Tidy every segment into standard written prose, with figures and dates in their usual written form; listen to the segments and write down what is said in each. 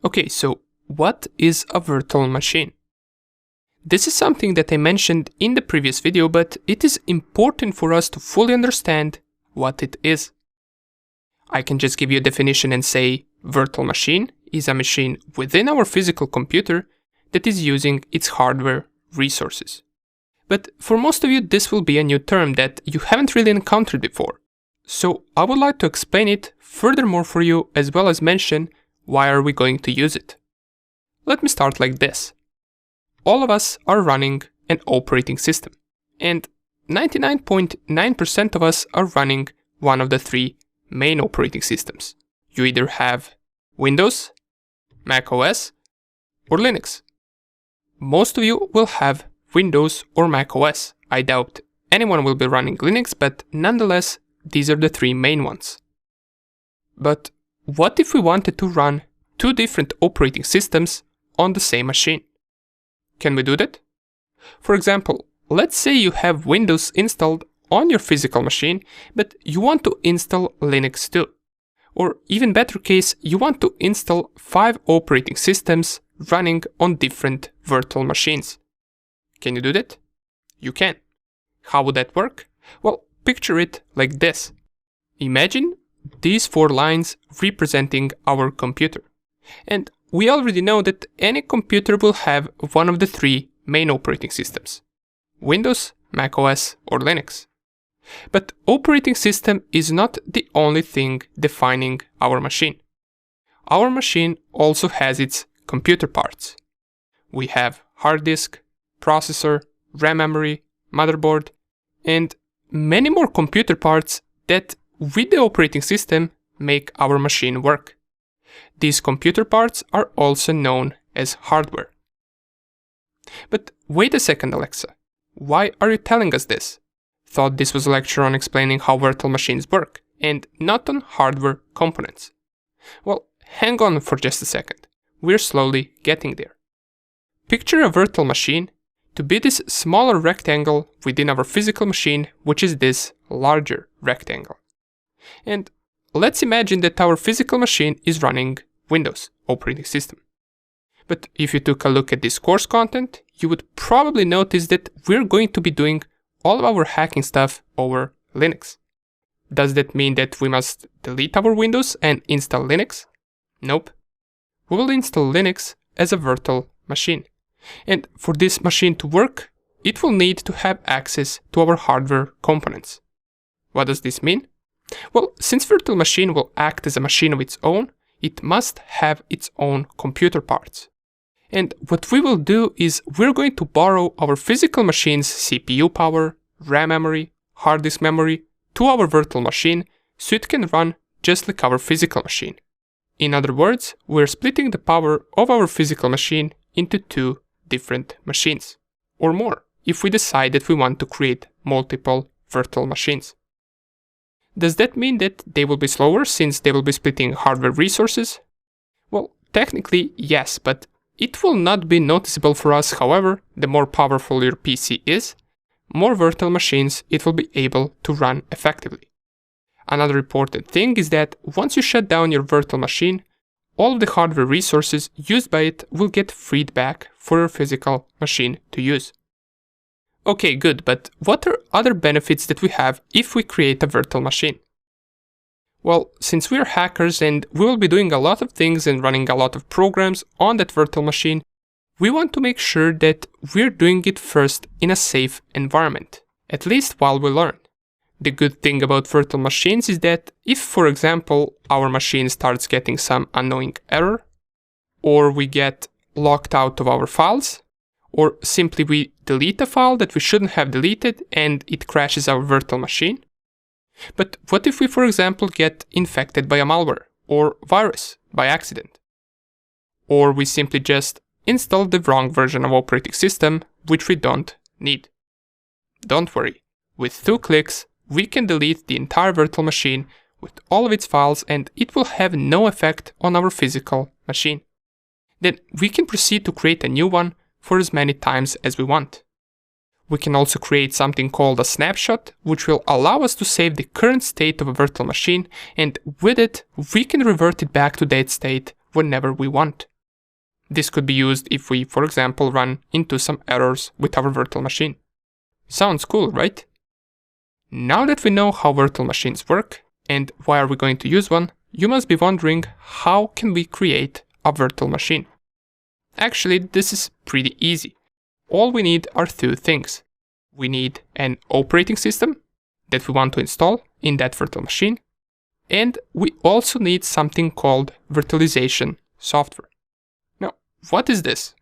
Okay, so what is a virtual machine? This is something that I mentioned in the previous video, but it is important for us to fully understand what it is. I can just give you a definition and say virtual machine is a machine within our physical computer that is using its hardware resources. But for most of you, this will be a new term that you haven't really encountered before. So I would like to explain it furthermore for you, as well as mention why are we going to use it. Let me start like this. All of us are running an operating system, and 99.9% of us are running one of the three main operating systems. You either have Windows, Mac OS, or Linux. Most of you will have Windows or Mac OS. I doubt anyone will be running Linux, but nonetheless, these are the three main ones. But what if we wanted to run two different operating systems on the same machine? Can we do that? For example, let's say you have Windows installed on your physical machine, but you want to install Linux too. Or even better case, you want to install 5 operating systems running on different virtual machines. Can you do that? You can. How would that work? Well, picture it like this. Imagine these 4 lines representing our computer. And we already know that any computer will have one of the 3 main operating systems: Windows, Mac OS, or Linux. But operating system is not the only thing defining our machine. Our machine also has its computer parts. We have hard disk, processor, RAM memory, motherboard, and many more computer parts that with the operating system make our machine work. These computer parts are also known as hardware. But wait a second, Alexa. Why are you telling us this? Thought this was a lecture on explaining how virtual machines work, and not on hardware components. Well, hang on for just a second. We're slowly getting there. Picture a virtual machine to be this smaller rectangle within our physical machine, which is this larger rectangle. And let's imagine that our physical machine is running Windows operating system. But if you took a look at this course content, you would probably notice that we're going to be doing all of our hacking stuff over Linux. Does that mean that we must delete our Windows and install Linux? Nope. We will install Linux as a virtual machine. And for this machine to work, it will need to have access to our hardware components. What does this mean? Well, since virtual machine will act as a machine of its own, it must have its own computer parts. And what we will do is we're going to borrow our physical machine's CPU power, RAM memory, hard disk memory to our virtual machine so it can run just like our physical machine. In other words, we're splitting the power of our physical machine into 2 different machines, or more, if we decide that we want to create multiple virtual machines. Does that mean that they will be slower since they will be splitting hardware resources? Well, technically yes, but it will not be noticeable for us. However, the more powerful your PC is, more virtual machines it will be able to run effectively. Another important thing is that once you shut down your virtual machine, all of the hardware resources used by it will get freed back for your physical machine to use. Okay, good, but what are other benefits that we have if we create a virtual machine? Well, since we're hackers and we will be doing a lot of things and running a lot of programs on that virtual machine, we want to make sure that we're doing it first in a safe environment, at least while we learn. The good thing about virtual machines is that if, for example, our machine starts getting some annoying error, or we get locked out of our files, or simply we delete a file that we shouldn't have deleted and it crashes our virtual machine. But what if we, for example, get infected by a malware or virus by accident? Or we simply just install the wrong version of operating system, which we don't need. Don't worry, with 2 clicks, we can delete the entire virtual machine with all of its files and it will have no effect on our physical machine. Then we can proceed to create a new one for as many times as we want. We can also create something called a snapshot, which will allow us to save the current state of a virtual machine, and with it, we can revert it back to that state whenever we want. This could be used if we, for example, run into some errors with our virtual machine. Sounds cool, right? Now that we know how virtual machines work and why are we going to use one, you must be wondering, how can we create a virtual machine? Actually, this is pretty easy. All we need are two things. We need an operating system that we want to install in that virtual machine, and we also need something called virtualization software. Now, what is this?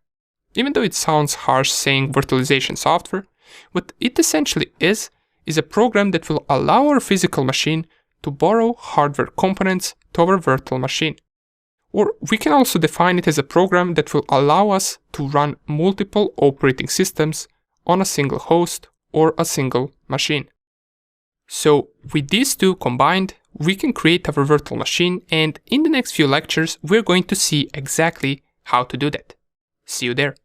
Even though it sounds harsh saying virtualization software, what it essentially is a program that will allow our physical machine to borrow hardware components to our virtual machine. Or we can also define it as a program that will allow us to run multiple operating systems on a single host or a single machine. So with these two combined, we can create our virtual machine, and in the next few lectures, we're going to see exactly how to do that. See you there.